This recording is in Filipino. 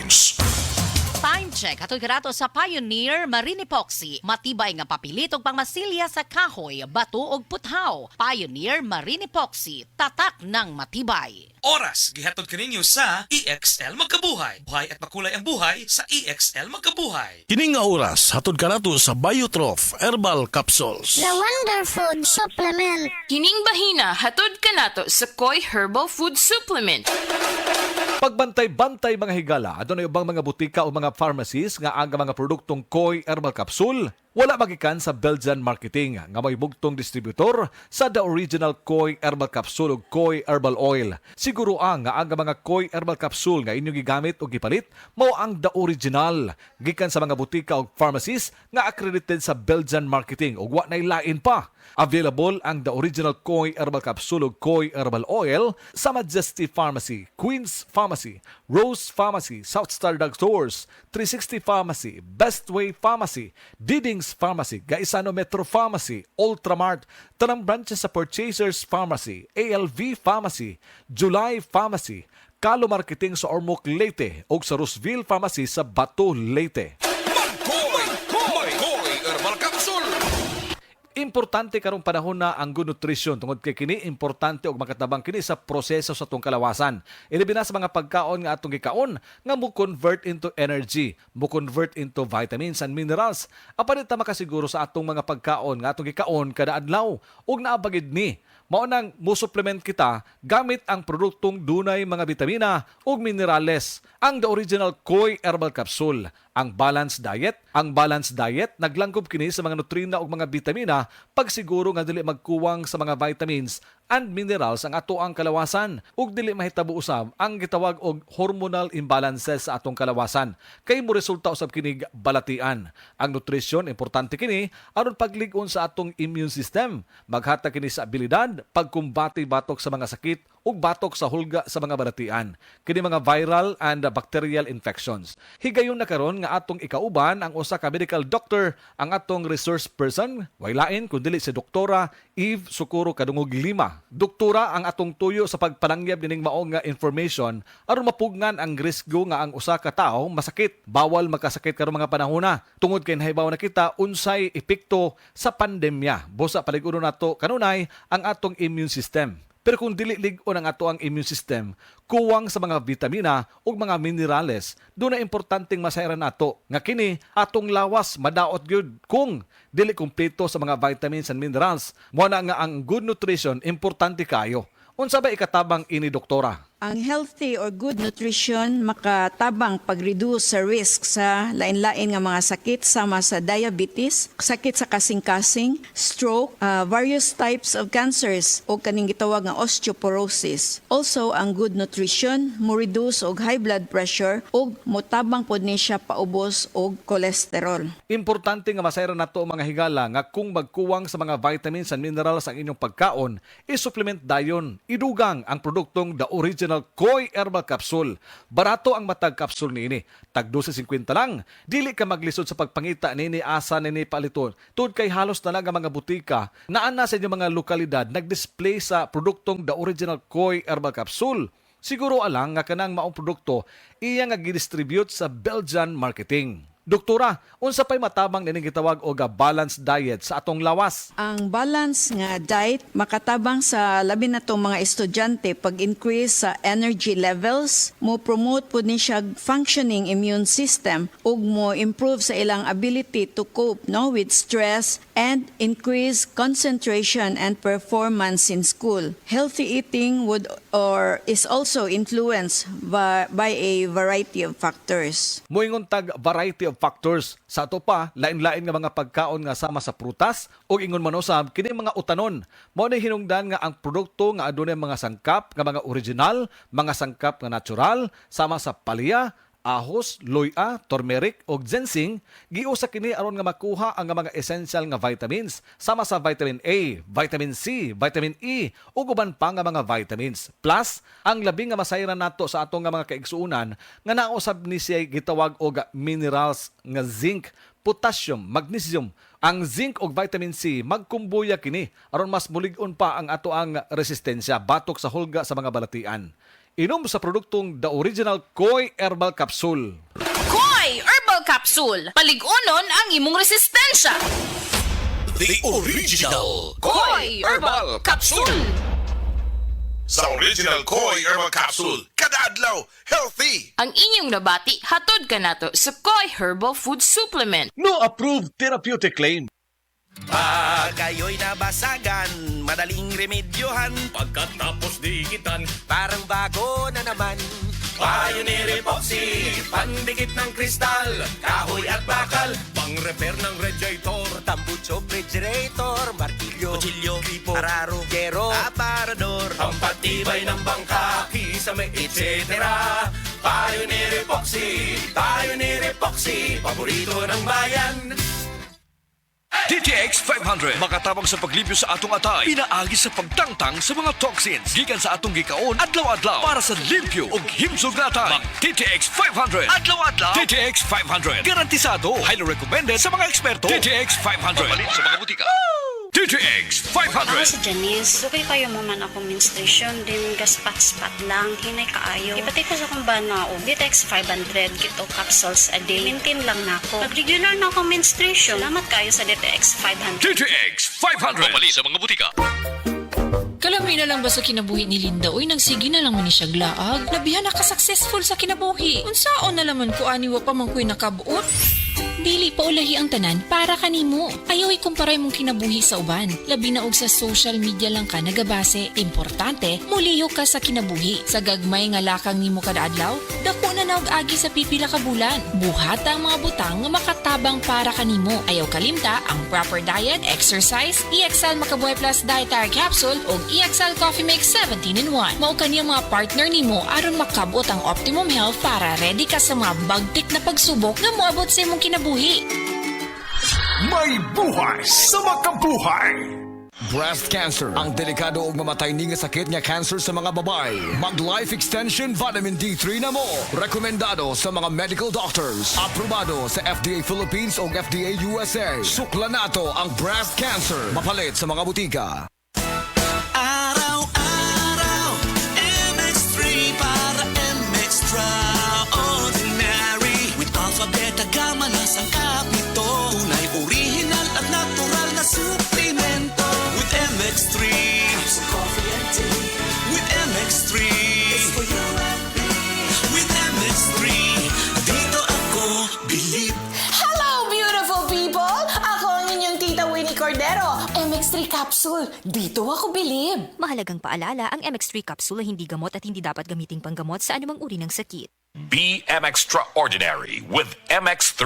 Headlines. Time check. Hatoy karato sa Pioneer Marine Epoxy. Matibay nga papilit og pangmasilya sa kahoy, bato ug puthaw. Pioneer Marine Epoxy. Tatak ng matibay. Oras, gihatod kaninyo sa EXL Magkabuhay. Buhay at makulay ang buhay sa EXL Magkabuhay. Kining nga oras, hatod kanato sa Biotrof Herbal Capsules. The Wonder Food Supplement. Kining bahina hatod kanato sa Koi Herbal Food Supplement. Pagbantay-bantay mga higala, adunay ubang mga butika o mga pharmacies nga ang mga produktong Koi Herbal Capsule wala magikan sa Belgian Marketing nga may bugtong distributor sa the original Koi Herbal Capsule ug Koi Herbal Oil. Siguro ang mga Koi Herbal Capsule nga inyong gigamit o gipalit mao ang the original gikan sa mga butika o pharmacies nga accredited sa Belgian Marketing ug wa nay lain pa. Available ang the original Koi Herbal Capsule ug Koi Herbal Oil sa Majesty Pharmacy, Queen's Pharmacy, Rose Pharmacy, South Star Drug Stores, 360 Pharmacy, Bestway Pharmacy, Diding's Pharmacy, Gaisano Metro Pharmacy, Ultramart, tanang branches sa Purchasers Pharmacy, ALV Pharmacy, July Pharmacy, Kalo Marketing sa Ormoc Leyte ug sa Rooseville Pharmacy sa Bato Leyte. Koi Herbal Capsule. Importante karong panahon na ang good nutrition tungod kay kini importante og makatabang kini sa proseso sa atong kalawasan. Ilabi na sa mga pagkaon nga atong gikaon nga mo convert into energy, mo convert into vitamins and minerals. Apan ta makasiguro sa atong mga pagkaon nga atong gikaon kada adlaw ug naabagid ni mao nang mo supplement kita gamit ang produktong dunay mga bitamina ug minerales. Ang the original Koi Herbal Capsule, ang balanced diet. Ang balanced diet naglangkob kini sa mga nutrina ug mga bitamina pagsiguro nga dili magkuwang sa mga vitamins and minerals ang ato ang kalawasan ug dili mahitabo usab ang gitawag og hormonal imbalances sa atong kalawasan. Kay mo resulta usab kini balatian. Ang nutrition importante kini aron paglig-on sa atong immune system. Maghatag kini sa abilidad pagkumbati batok sa mga sakit ug batok sa hulga sa mga balatian. Kini mga viral and bacterial infections. Higayon na karon nga atong ikauban ang usa ka medical doctor, ang atong resource person, way lain kun dili si Doktora Eve Socorro Kadungog Lima. Doktora ang atong tuyo sa pagpanangyab dining maong nga information aron mapugnan ang risgo nga ang usa ka tawo masakit. Bawal magkasakit karong mga panahona tungod kay nahibaw na kita unsay epekto sa pandemya. Busa paliguron nato kanunay ang atong immune system. Pero kung dili lig-on ang ato ang immune system, kuwang sa mga vitamina ug mga minerales, doon na importanteng masayran nato nga kini atong lawas madaot gyud kung dili kumpleto sa mga vitamins and minerals. Mo na nga ang good nutrition importante kayo. Unsa ba ikatabang ini doktora? Ang healthy or good nutrition makatabang pag-reduce sa risk sa lain-lain nga mga sakit sama sa diabetes, sakit sa kasing-kasing, stroke, various types of cancers o kaning gitawag nga osteoporosis. Also, ang good nutrition mo reduce og high blood pressure ug motabang pod ni siya paubos og cholesterol. Importante nga masayran nato mga higala nga kung magkuwang sa mga vitamins and minerals ang inyong pagkaon, i-supplement dayon. Idugang ang produktong the original Koi Herbal Capsule. Barato ang matag capsule niini. Tag 12.50 lang. Dili ka maglisod sa pagpangita nini asa nini paliton. Tud kay halos na lang ang mga butika naan na sa inyong mga lokalidad nag-display sa produktong the original Koi Herbal Capsule. Siguro alang nga kanang maong produkto iya nga gidistribute sa Belgian Marketing. Doktora, unsa pay matabang nining gitawag og balanced diet sa atong lawas? Ang balance nga diet makatabang sa labi na tong mga estudyante pag-increase sa energy levels, mo promote po ni siya functioning immune system ug mo improve sa ilang ability to cope with stress and increase concentration and performance in school. Healthy eating is also influenced by a variety of factors. Moingon tag variety of factors. Sa ato pa, lain-lain nga mga pagkaon nga sama sa prutas o ingon man usab kini mga utanon. Mao na hinungdan nga ang produkto nga adunay mga sangkap nga mga original, mga sangkap nga natural sama sa palya, ahos, luya, turmeric o ginseng, giusa kini aron nga makuha ang mga essential nga vitamins sama sa vitamin A, vitamin C, vitamin E ug uban pa nga mga vitamins. Plus, ang labi nga masayran nato sa atong nga mga kaigsuonan nga nausab ni siya gitawag og minerals nga zinc, potassium, magnesium. Ang zinc ug vitamin C magkumbuya kini aron mas mulig-on pa ang ato ang resistensya batok sa hulga sa mga balatian. Inom sa produktong The Original Koi Herbal Capsule. Koi Herbal Capsule. Paligunon ang imong resistensya. The original Koi Herbal Capsule. Sa original Koi Herbal Capsule, kada adlaw, healthy. Ang inyong nabati, hatod ka nato sa Koi Herbal Food Supplement. No approved therapeutic claim. Pag kayo'y nabasagan, madaling remedyohan. Pagkatapos dikitan, Parang bago na naman. Pioneer Epoxy, pandikit ng kristal, kahoy at bakal, pang-repair ng radiator, tambucho, refrigerator, martilyo, kutsilyo, tipo, araro, gero, aparador, pampatibay ng bangka, kisame, etc. Pioneer Epoxy, paborito ng bayan. DTX 500 makatabang sa paglibyo sa atong atay, pinaagi sa pagtangtang sa mga toxins gikan sa atong gikaon adlaw-adlaw para sa limpyo ug himsog na atay. DTX 500 adlaw-adlaw. DTX 500 garantisado, highly recommended sa mga eksperto. DTX 500 palit sa mga butika. DTX Ako 500. si Janice. Dugay kayo mo man ako menstruation, din gaspat-spat lang, hinay kaayo. Ipatay ko sa kong bana o DTX 500 kito capsules a day. Maintain lang na ako. Pag regular na ako menstruation, salamat kayo sa DTX 500. DTX 500 palit sa mga butika. Kalamay na lang ba sa kinabuhi ni Linda? Uy, nagsigi na lang man ni siya glaag. Nabihan na ka-successful sa kinabuhi. Unsaon na laman ko aniwa pa man ko'y nakabuot? Dili pa ulahi ang tanan para kanimo. Ayaw ikumparay mong kinabuhi sa uban. Labi na og sa social media lang ka nagabase. Importante, muliyo ka sa kinabuhi. Sa gagmay nga lakang nimo kada adlaw, dako na naog agi sa pipila ka bulan. Buhata ang mga butang nga makatabang para kanimo. Ayaw kalimta ang proper diet, exercise, EXL Makabuhay Plus Dietary Capsule ug EXL Coffee Mix 17-in-1. Mao kaniyang mga partner nimo aron makabot ang optimum health para ready ka sa mga bagtik na pagsubok nga moabot sa imong kinabuhi. May buhay sa makabuhay. Breast cancer, ang delikado ug mamatay ni nga sakit nga cancer sa mga babae. Mag-life extension vitamin D3 na mo. Rekomendado sa mga medical doctors. Aprobado sa FDA Philippines ug FDA USA. Sukla nato ang breast cancer. Mapalit sa mga butika. Araw-araw, MX3 para MX-Traordinary. With alpha, beta, gamma na sangkap nito. Tunay, original at natural na suplemento. With MX3, coffee and tea. With MX3, it's for you and me. With MX3, dito ako believe. Hello, beautiful people! Ako ang inyong tita Winnie Cordero. MX3 Capsule. Dito ako bilib. Mahalagang paalala, ang MX3 capsule ay hindi gamot at hindi dapat gamiting panggamot sa anumang uri ng sakit. Be MX Extraordinary with MX3.